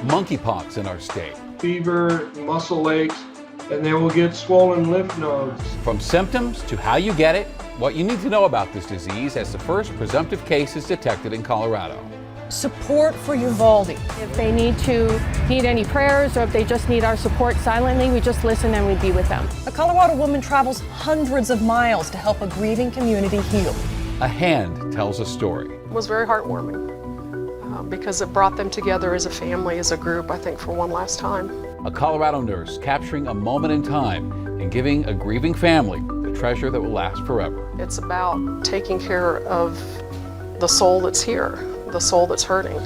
Monkeypox in our state. Fever, muscle aches, and they will get swollen lymph nodes. From symptoms to how you get it, what you need to know about this disease as the first presumptive case is detected in Colorado. Support for Uvalde. If they need any prayers, or if they just need our support silently, we just listen and we be with them. A Colorado woman travels hundreds of miles to help a grieving community heal. A hand tells a story. It was very heartwarming because it brought them together as a family, as a group, I think, for one last time. A Colorado nurse capturing a moment in time and giving a grieving family the treasure that will last forever. It's about taking care of the soul that's here, the soul that's hurting.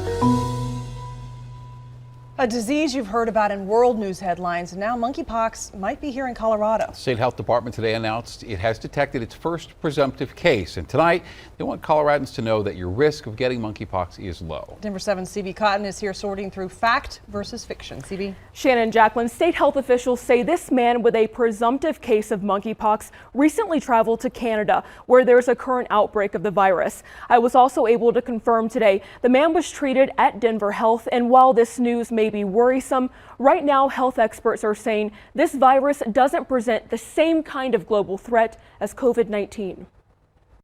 A disease you've heard about in world news headlines, and now monkeypox might be here in Colorado. The State Health Department today announced it has detected its first presumptive case, and tonight they want Coloradans to know that your risk of getting monkeypox is low. Denver 7's CB Cotton is here sorting through fact versus fiction. CB. Shannon, Jacqueline, state health officials say this man with a presumptive case of monkeypox recently traveled to Canada, where there's a current outbreak of the virus. I was also able to confirm today the man was treated at Denver Health, and while this news may be worrisome, right now health experts are saying this virus doesn't present the same kind of global threat as COVID-19.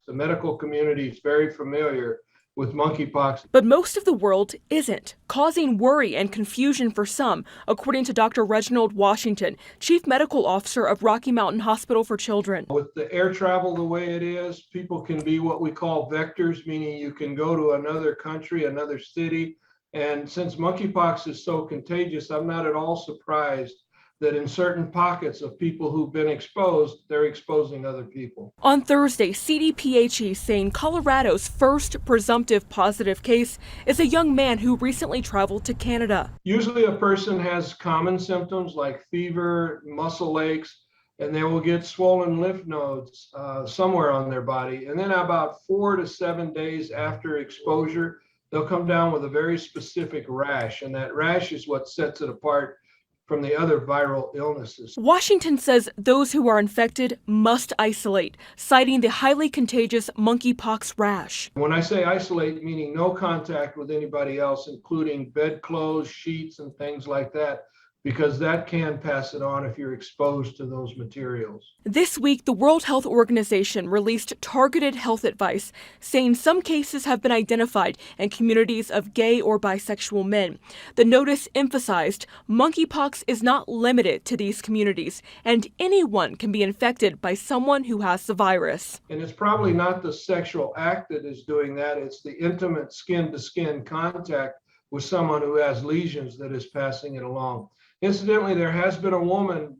The medical community is very familiar with monkeypox. But most of the world isn't, causing worry and confusion for some, according to Dr. Reginald Washington, Chief Medical Officer of Rocky Mountain Hospital for Children. With the air travel the way it is, people can be what we call vectors, meaning you can go to another country, another city. And since monkeypox is so contagious, I'm not at all surprised that in certain pockets of people who've been exposed, they're exposing other people. On Thursday, CDPHE saying Colorado's first presumptive positive case is a young man who recently traveled to Canada. Usually a person has common symptoms like fever, muscle aches, and they will get swollen lymph nodes somewhere on their body. And then about 4 to 7 days after exposure, they'll come down with a very specific rash, and that rash is what sets it apart from the other viral illnesses. Washington says those who are infected must isolate, citing the highly contagious monkeypox rash. When I say isolate, meaning no contact with anybody else, including bedclothes, sheets, and things like that, because that can pass it on if you're exposed to those materials. This week, the World Health Organization released targeted health advice, saying some cases have been identified in communities of gay or bisexual men. The notice emphasized monkeypox is not limited to these communities, and anyone can be infected by someone who has the virus. And it's probably not the sexual act that is doing that, it's the intimate skin-to-skin contact with someone who has lesions that is passing it along. Incidentally, there has been a woman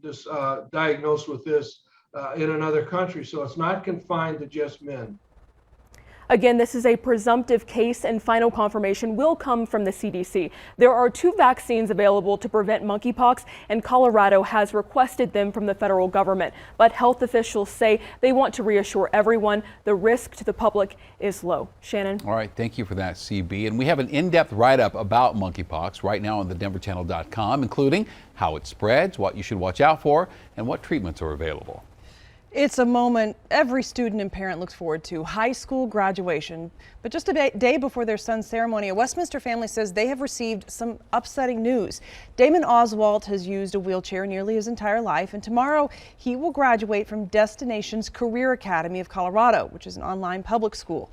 diagnosed with this in another country, so it's not confined to just men. Again, this is a presumptive case, and final confirmation will come from the CDC. There are 2 vaccines available to prevent monkeypox, and Colorado has requested them from the federal government. But health officials say they want to reassure everyone the risk to the public is low. Shannon? All right, thank you for that, CB. And we have an in-depth write-up about monkeypox right now on thedenverchannel.com, including how it spreads, what you should watch out for, and what treatments are available. It's a moment every student and parent looks forward to, high school graduation. But just a day before their son's ceremony, a Westminster family says they have received some upsetting news. Damon Oswalt has used a wheelchair nearly his entire life, and tomorrow he will graduate from Destinations Career Academy of Colorado, which is an online public school.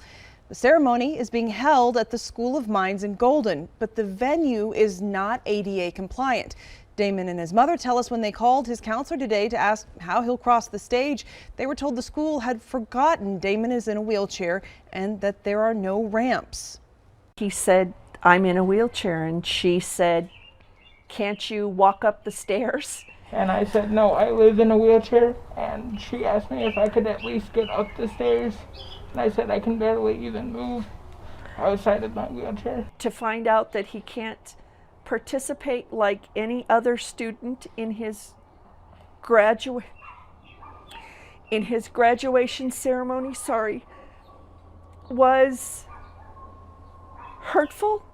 The ceremony is being held at the School of Mines in Golden, but the venue is not ADA compliant. Damon and his mother tell us when they called his counselor today to ask how he'll cross the stage, they were told the school had forgotten Damon is in a wheelchair and that there are no ramps. He said, "I'm in a wheelchair," and she said, "Can't you walk up the stairs?" And I said, "No, I live in a wheelchair." And she asked me if I could at least get up the stairs. And I said I can barely even move outside of my wheelchair. To find out that he can't participate like any other student in his graduation ceremony, was hurtful.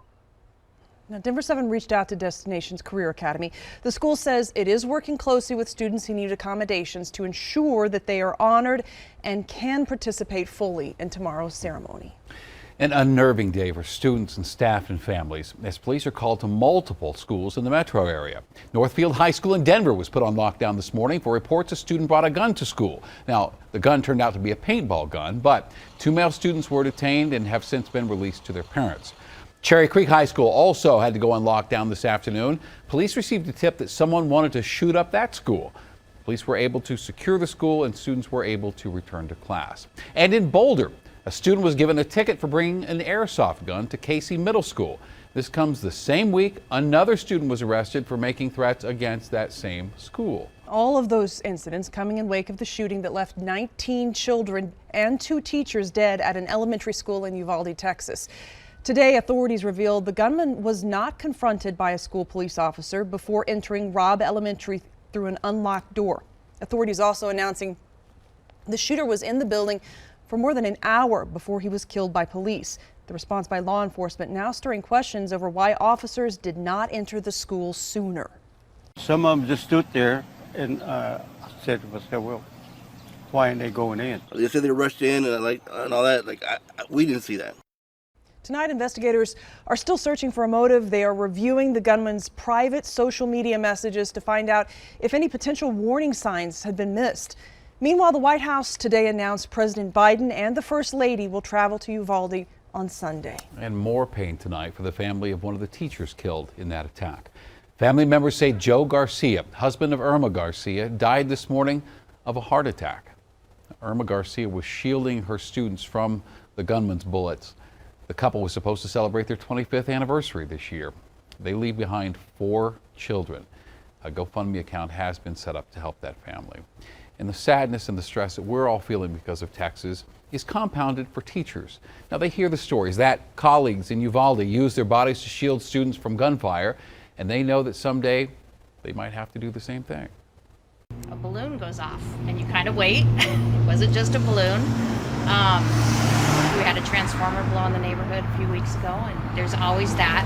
Now, Denver 7 reached out to Destinations Career Academy. The school says it is working closely with students who need accommodations to ensure that they are honored and can participate fully in tomorrow's ceremony. An unnerving day for students and staff and families as police are called to multiple schools in the metro area. Northfield High School in Denver was put on lockdown this morning for reports a student brought a gun to school. Now, the gun turned out to be a paintball gun, but 2 male students were detained and have since been released to their parents. Cherry Creek High School also had to go on lockdown this afternoon. Police received a tip that someone wanted to shoot up that school. Police were able to secure the school and students were able to return to class. And in Boulder, a student was given a ticket for bringing an airsoft gun to Casey Middle School. This comes the same week another student was arrested for making threats against that same school. All of those incidents coming in wake of the shooting that left 19 children and 2 teachers dead at an elementary school in Uvalde, Texas. Today, authorities revealed the gunman was not confronted by a school police officer before entering Robb Elementary through an unlocked door. Authorities also announcing the shooter was in the building for more than an hour before he was killed by police. The response by law enforcement now stirring questions over why officers did not enter the school sooner. Some of them just stood there and said, well, why aren't they going in? They said they rushed in and all that. We didn't see that. Tonight, investigators are still searching for a motive. They are reviewing the gunman's private social media messages to find out if any potential warning signs had been missed. Meanwhile, the White House today announced President Biden and the First Lady will travel to Uvalde on Sunday. And more pain tonight for the family of one of the teachers killed in that attack. Family members say Joe Garcia, husband of Irma Garcia, died this morning of a heart attack. Irma Garcia was shielding her students from the gunman's bullets. The couple was supposed to celebrate their 25th anniversary this year. They leave behind 4 children. A GoFundMe account has been set up to help that family. And the sadness and the stress that we're all feeling because of Texas is compounded for teachers. Now, they hear the stories that colleagues in Uvalde use their bodies to shield students from gunfire, and they know that someday they might have to do the same thing. A balloon goes off, and you kind of wait. It wasn't just a balloon. We had a transformer blow in the neighborhood a few weeks ago, and there's always that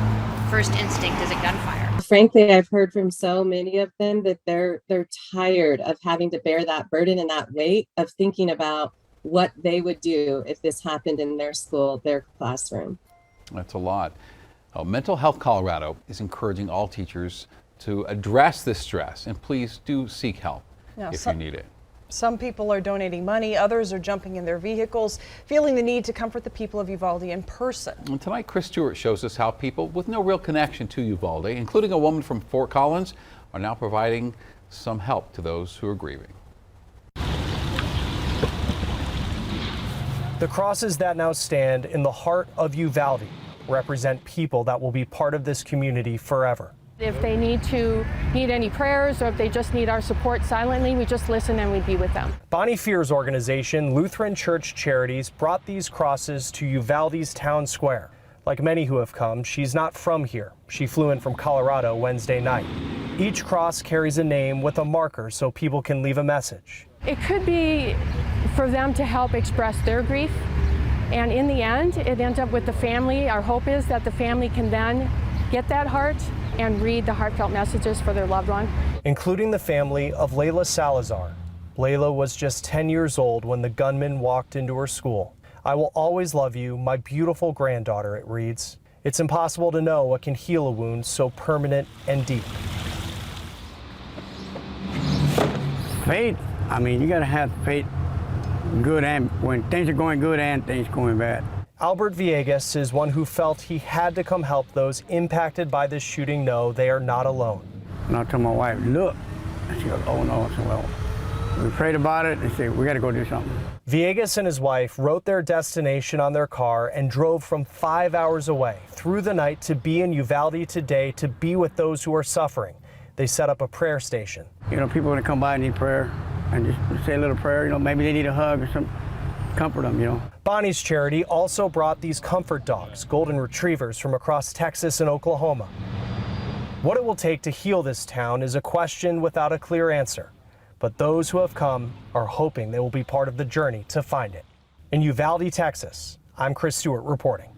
first instinct is a gunfire. Frankly, I've heard from so many of them that they're tired of having to bear that burden and that weight of thinking about what they would do if this happened in their school, their classroom. That's a lot. Mental Health Colorado is encouraging all teachers to address this stress, and please do seek help if you need it. Some people are donating money, others are jumping in their vehicles, feeling the need to comfort the people of Uvalde in person. And tonight, Chris Stewart shows us how people with no real connection to Uvalde, including a woman from Fort Collins, are now providing some help to those who are grieving. The crosses that now stand in the heart of Uvalde represent people that will be part of this community forever. If they need any prayers or if they just need our support silently, we just listen and we be with them. Bonnie Fear's organization, Lutheran Church Charities, brought these crosses to Uvalde's town square. Like many who have come, she's not from here. She flew in from Colorado Wednesday night. Each cross carries a name with a marker so people can leave a message. It could be for them to help express their grief. And in the end, it ends up with the family. Our hope is that the family can then get that heart and read the heartfelt messages for their loved one. Including the family of Layla Salazar. Layla was just 10 years old when the gunman walked into her school. I will always love you, my beautiful granddaughter, it reads. It's impossible to know what can heal a wound so permanent and deep. Faith, I mean, you gotta have faith, good and when things are going good and things going bad. Albert Villegas is one who felt he had to come help those impacted by this shooting know they are not alone. And I told my wife, look, and she goes, oh no. I said, well, we prayed about it and said, we gotta go do something. Villegas and his wife wrote their destination on their car and drove from 5 hours away through the night to be in Uvalde today to be with those who are suffering. They set up a prayer station. You know, people when they come by and need prayer and just say a little prayer, you know, maybe they need a hug or something. Comfort them, you know. Bonnie's charity also brought these comfort dogs, golden retrievers from across Texas and Oklahoma. What it will take to heal this town is a question without a clear answer. But those who have come are hoping they will be part of the journey to find it. In Uvalde, Texas, I'm Chris Stewart reporting.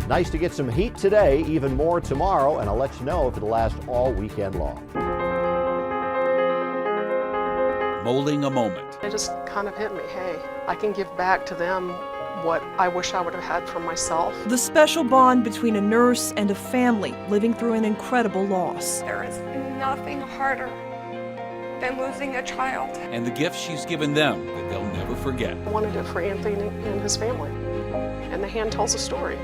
Nice to get some heat today, even more tomorrow, and I'll let you know if it'll last all weekend long. Molding a moment. It just kind of hit me, hey, I can give back to them what I wish I would have had for myself. The special bond between a nurse and a family living through an incredible loss. There is nothing harder than losing a child. And the gift she's given them that they'll never forget. I wanted it for Anthony and his family. And the hand tells a story.